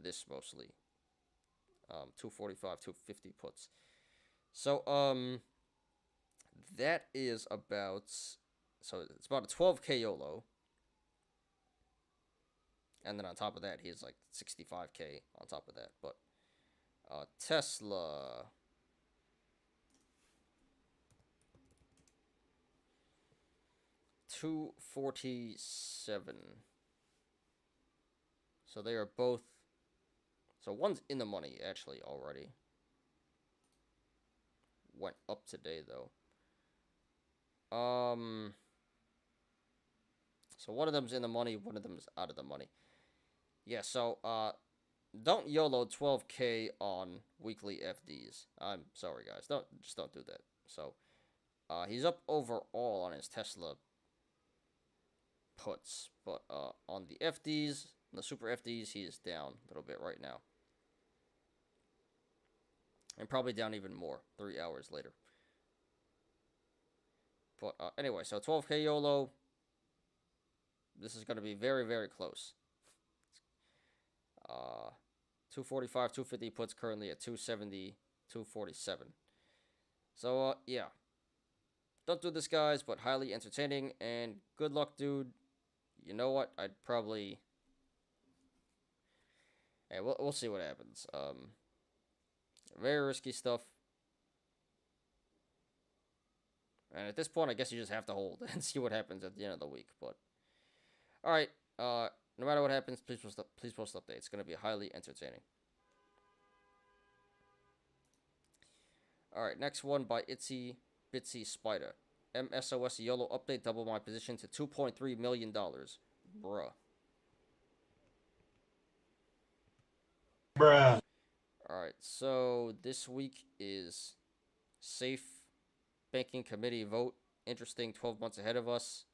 this mostly. 245, 250 puts. So, that is about... So it's about a 12K YOLO. And then on top of that, he has like 65K on top of that. But Tesla. $247. So they are both. So one's in the money actually already. Went up today though. So one of them's in the money, one of them's out of the money. Yeah, so, don't YOLO 12K on weekly FDs. I'm sorry, guys. Just don't do that. So, he's up overall on his Tesla puts. But, on the FDs, the super FDs, he is down a little bit right now. And probably down even more 3 hours later. But, anyway, so 12K YOLO. This is going to be very, very close. 245, 250 puts currently at 270, 247. So, yeah. Don't do this, guys, but highly entertaining. And good luck, dude. You know what? I'd probably... Hey, we'll see what happens. Very risky stuff. And at this point, I guess you just have to hold and see what happens at the end of the week. But, alright. No matter what happens, please post updates. It's going to be highly entertaining. Alright, next one by Itsy Bitsy Spider. MSOS YOLO update, double my position to $2.3 million. Bruh. Alright, so this week is safe banking committee vote. Interesting 12 months ahead of us.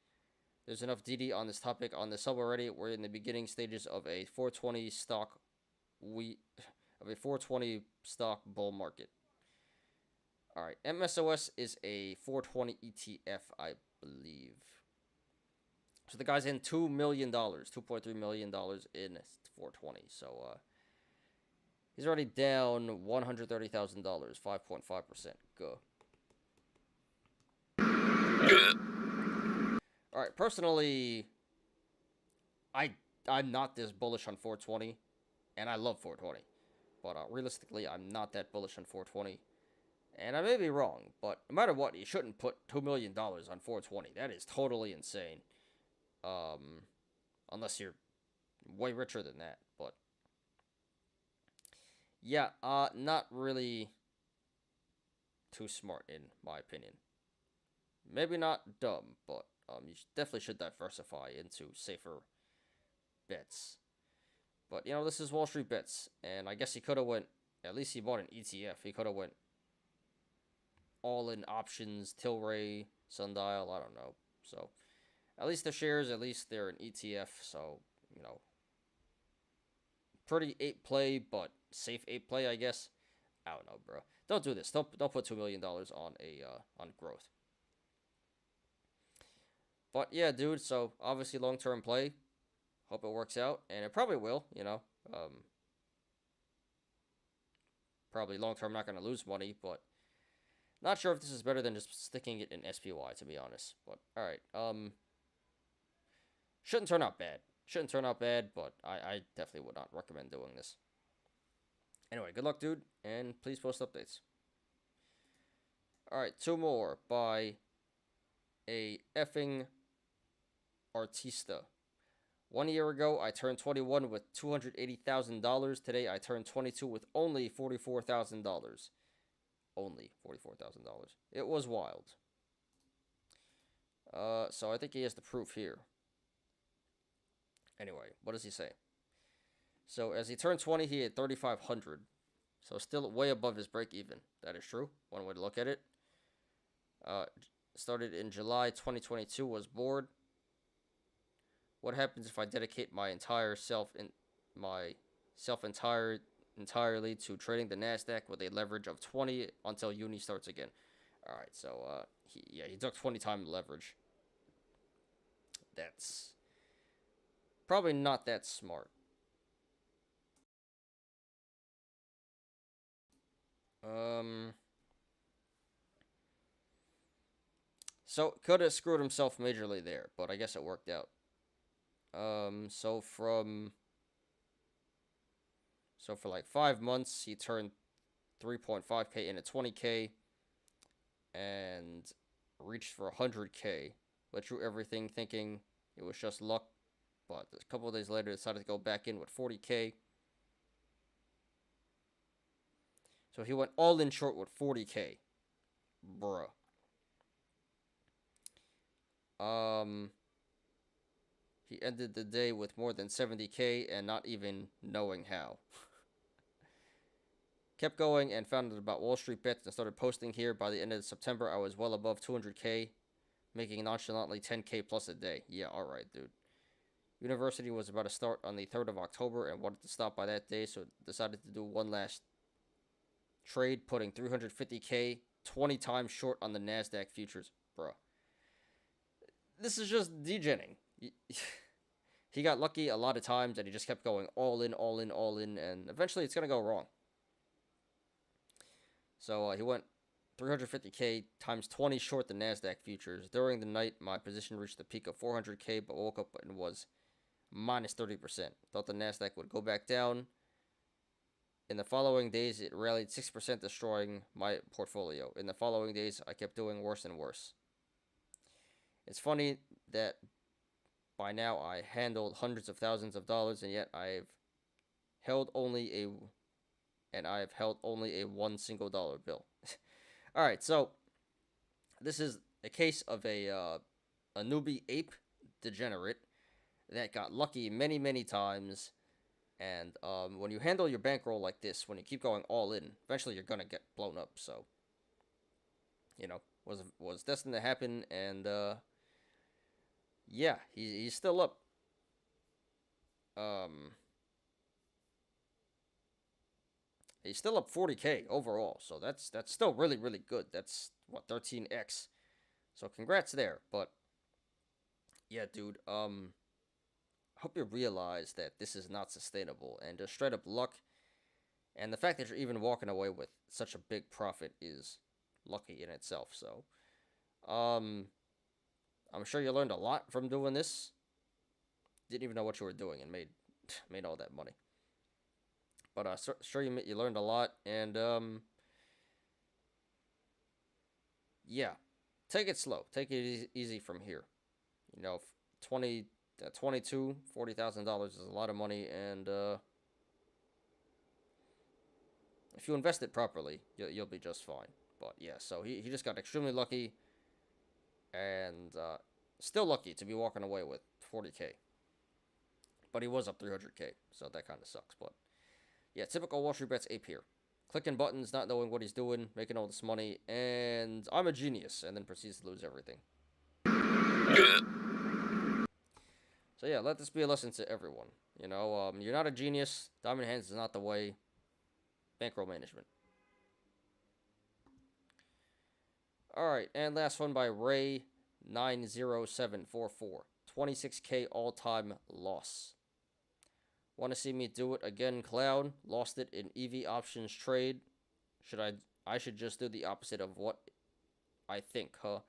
There's enough DD on this topic on the sub already. We're in the beginning stages of a 420 stock bull market. All right, MSOS is a 420 ETF, I believe. So the guy's in $2 million, $2.3 million in 420. So he's already down $130,000, 5.5%. Go. All right, personally, I'm not this bullish on 420, and I love 420, but realistically, I'm not that bullish on 420, and I may be wrong, but no matter what, you shouldn't put $2 million on 420. That is totally insane. Unless you're way richer than that, but yeah, not really too smart in my opinion. Maybe not dumb, but you definitely should diversify into safer bets. But you know, this is Wall Street Bets, and I guess he could have went. At least he bought an ETF. He could have went all in options, Tilray, Sundial. I don't know. So at least the shares, at least they're an ETF. So you know, pretty ape play, but safe ape play, I guess. I don't know, bro. Don't do this. Don't put $2 million on on growth. But yeah, dude. So obviously long term play. Hope it works out, and it probably will. You know, probably long term not gonna lose money, but not sure if this is better than just sticking it in SPY, to be honest. But all right, shouldn't turn out bad. Shouldn't turn out bad, but I definitely would not recommend doing this. Anyway, good luck, dude, and please post updates. All right, two more by a effing artista. 1 year ago, I turned 21 with $280,000. Today, I turned 22 with only $44,000. Only $44,000. It was wild. So I think he has the proof here. Anyway, what does he say? So as he turned 20, he had 3,500. So still way above his break even. That is true. One way to look at it. Started in July 2022. Was bored. What happens if I dedicate my entire self entirely to trading the Nasdaq with a leverage of 20 until uni starts again? All right, so he took 20 times leverage. That's probably not that smart. So could have screwed himself majorly there, but I guess it worked out. So for like 5 months, he turned 3.5K into 20K and reached for 100K. Went through everything thinking it was just luck, but a couple of days later decided to go back in with 40K. So he went all in short with 40K. Bruh. He ended the day with more than 70K and not even knowing how. Kept going and found out about Wall Street Bets and started posting here. By the end of September, I was well above 200K, making nonchalantly 10K plus a day. Yeah, alright, dude. University was about to start on the 3rd of October and wanted to stop by that day, so decided to do one last trade, putting 350K 20 times short on the Nasdaq futures. Bro. This is just degenning. He got lucky a lot of times and he just kept going all in, and eventually it's going to go wrong. So he went 350K times 20 short the Nasdaq futures. During the night, my position reached a peak of 400K, but woke up and was minus 30%. Thought the Nasdaq would go back down. In the following days, it rallied 6%, destroying my portfolio. In the following days, I kept doing worse and worse. It's funny that by now I handled hundreds of thousands of dollars, and yet I've held only a $1 single dollar bill. All right, so this is a case of a newbie ape degenerate that got lucky many times, and when you handle your bankroll like this, when you keep going all in, eventually you're gonna get blown up. So, you know, was destined to happen, and yeah, he's still up. He's still up 40K overall, so that's still really good. That's what, 13x. So congrats there. But yeah, dude. Hope you realize that this is not sustainable and just straight up luck. And the fact that you're even walking away with such a big profit is lucky in itself. So, um, I'm sure you learned a lot from doing this. Didn't even know what you were doing and made made all that money. But sure you learned a lot, and yeah, take it slow, take it easy from here. You know, 20, 22, $40,000 is a lot of money, and if you invest it properly, you'll be just fine. But yeah, so he just got extremely lucky, and still lucky to be walking away with 40K. But he was up 300K, so that kind of sucks. But yeah, typical Wall Street Bets ape here. Clicking buttons, not knowing what he's doing, making all this money, and I'm a genius, and then proceeds to lose everything. So yeah, let this be a lesson to everyone. You know, you're not a genius. Diamond hands is not the way. Bankroll management. All right, and last one by Ray 90744. 26K all-time loss. Want to see me do it again, clown? Lost it in EV options trade. I should just do the opposite of what I think, huh?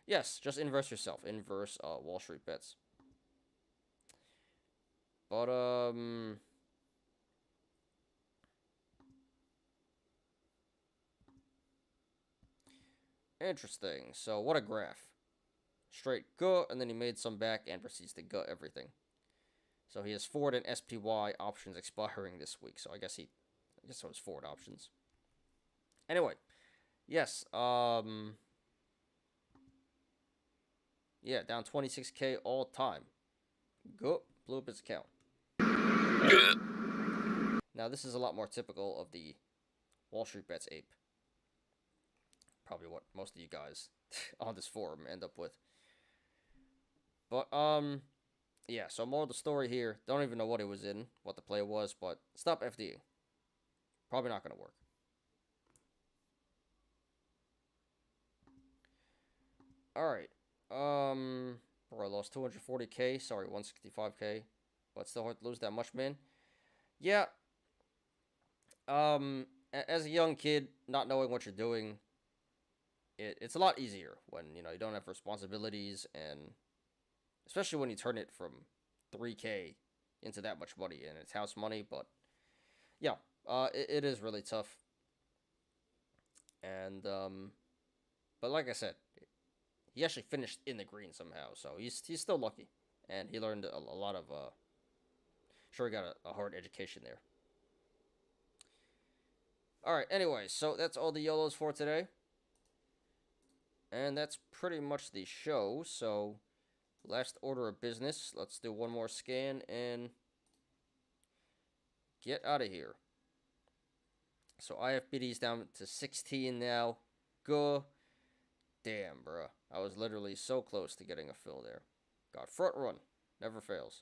Yes, just inverse yourself. Inverse Wall Street Bets. But interesting. So what a graph. Straight gut, and then he made some back and proceeds to gut everything. So he has forward and SPY options expiring this week. So I guess it was forward options. Anyway, yes. Yeah, down 26K all time. Go blew up his account. Now this is a lot more typical of the Wall Street Bets ape. Probably what most of you guys on this forum end up with. But yeah, so more of the story here. Don't even know what it was in, what the play was, but stop FDing. Probably not going to work. Alright. Bro, I lost 240K. Sorry, 165K. But still hard to lose that much, man. Yeah. As a young kid, not knowing what you're doing, it's a lot easier when, you don't have responsibilities, and especially when you turn it from 3K into that much money, and it's house money. But yeah, it is really tough. And but like I said, he actually finished in the green somehow, so he's still lucky, and he learned a lot of sure, he got a hard education there. All right, anyway, so that's all the YOLOs for today. And that's pretty much the show. So, last order of business. Let's do one more scan and get out of here. So, IFBD's down to 16 now. Go. Damn, bruh. I was literally so close to getting a fill there. God, front run. Never fails.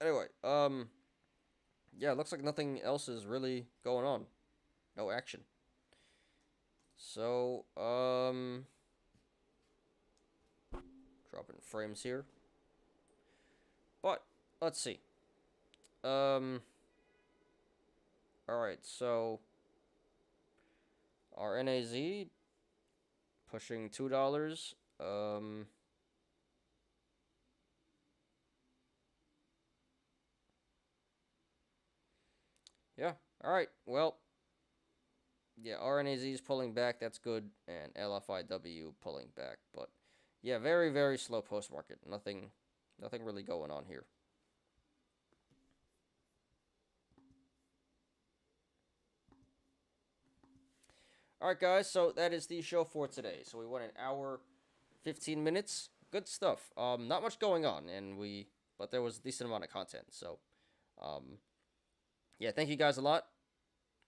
Anyway, yeah, looks like nothing else is really going on. No action. So, dropping frames here. But, let's see. Alright, so, RNAZ pushing $2. Yeah, alright, well, yeah, RNAZ is pulling back, that's good, and LFIW pulling back, but yeah, very, very slow post-market. Nothing really going on here. Alright, guys, so that is the show for today. So we went an hour, 15 minutes. Good stuff. Not much going on, but there was a decent amount of content. So, yeah, thank you guys a lot.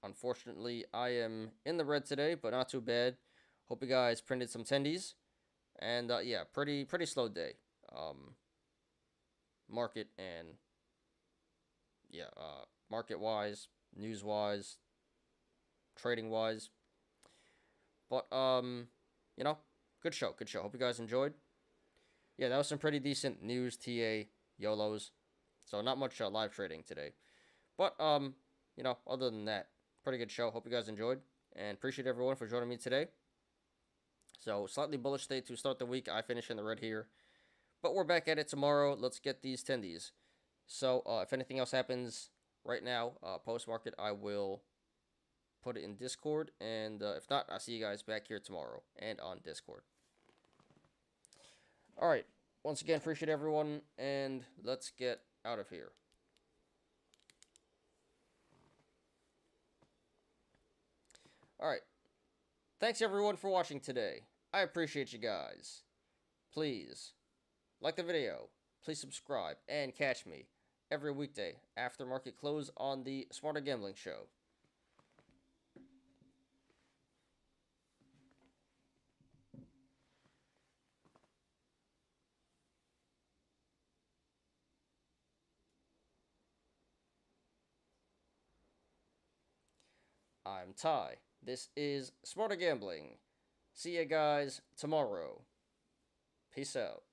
Unfortunately, I am in the red today, but not too bad. Hope you guys printed some tendies. And, yeah, pretty slow day. Market and, yeah, market-wise, news-wise, trading-wise. But, good show. Hope you guys enjoyed. yeah, that was some pretty decent news, TA, YOLOs. So not much live trading today. But, other than that, pretty good show. Hope you guys enjoyed. And appreciate everyone for joining me today. So, slightly bullish day to start the week. I finish in the red here. But we're back at it tomorrow. Let's get these tendies. So, if anything else happens right now, post market, I will put it in Discord. And if not, I'll see you guys back here tomorrow and on Discord. Alright. Once again, appreciate everyone. And let's get out of here. Alright. Thanks everyone for watching today. I appreciate you guys. Please like the video, please subscribe, and catch me every weekday after market close on the Smarter Gambling Show. I'm Ty. This is Smarter Gambling. See you guys tomorrow. Peace out.